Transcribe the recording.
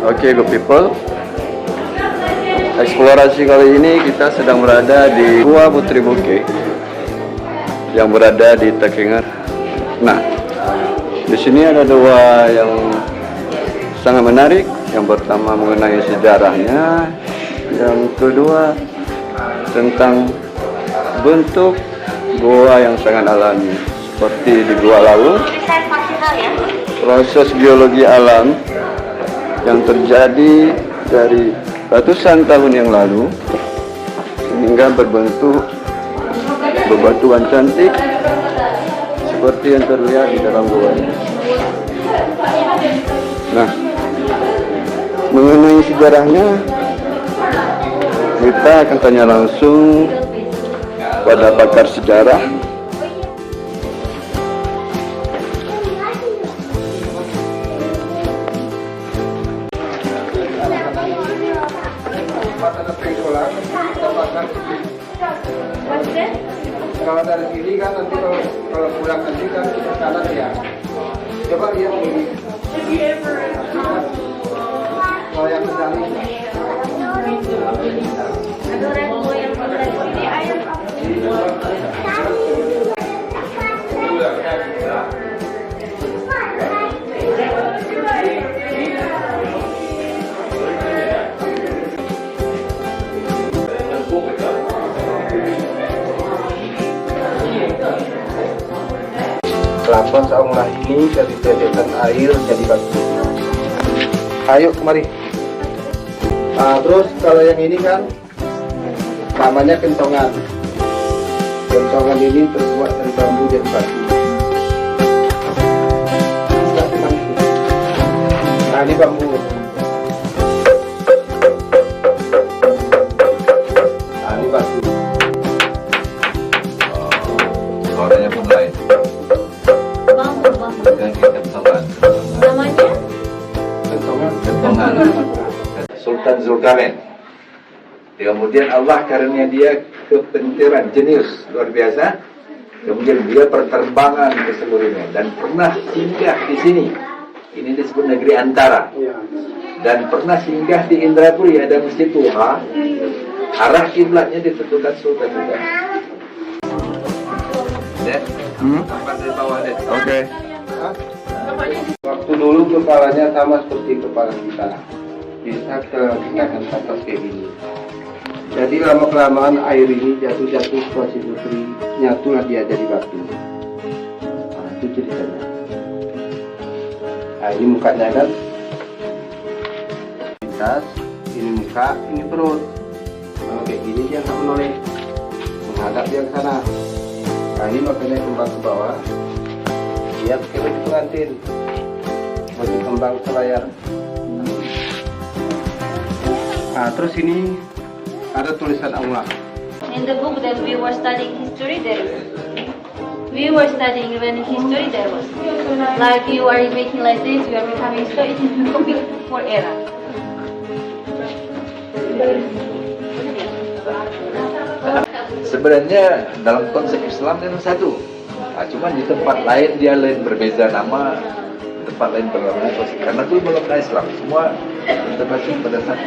Oke, good people. Eksplorasi kali ini kita sedang berada di Gua Putri Bukit yang berada di Tekinger. Nah, di sini ada dua yang sangat menarik. Yang pertama mengenai sejarahnya, yang kedua tentang bentuk gua yang sangat alami, seperti di Gua Lawu. Proses geologi alam yang terjadi dari ratusan tahun yang lalu sehingga berbentuk bebatuan cantik seperti yang terlihat di dalam gua ini. Nah, mengenai sejarahnya kita akan tanya langsung pada pakar sejarah. Kalau dari sini kan nanti kalau pulang nanti kan ke kanan ya. Coba lihat ini. Kalau yang sedang ini. Kelapan saunglah ini dari tetesan air jadi batu. Ayo kemari. Terus kalau yang ini kan namanya kentongan. Kentongan ini terbuat dari bambu jadi batu. Nah ini bambu. Nah ini batu. Suaranya pun lain. Namanya? Kentongan. Sultan Zulkarnain. Kemudian Allah karunia dia kepintaran, jenius luar biasa. Kemudian dia perterbangan ke seluruh dunia dan pernah singgah di sini. Ini disebut negeri antara. Dan pernah singgah di Indrapuri, ada Masjid Tuha. Arah kiblatnya ditentukan Sultan juga. Oke. Waktu dulu kepalanya sama seperti kepala kita. Bisa kita akan atas kayak gini. Jadi lama kelamaan air ini jatuh ke si putri, nyatulah dia jadi batu. Nah, itu ceritanya. Nah ini mukanya kan. Lintas, ini muka, ini perut. Kalau kayak gini dia nggak menoleh, menghadap dia ke sana. Nah ini makanya kembang ke bawah. Dia pakai baju pengantin, baju kembang ke layar. Nah terus ini ada tulisan Allah. In the book that we were studying history, there we were studying even history, there was like you are making like this, you are becoming so it is copy for era. Sebenarnya dalam konsep Islam memang satu. Nah, cuma di tempat lain dia lain berbeza nama, tempat lain berbeda karena itu belum Islam. Semua terbatas pada satu.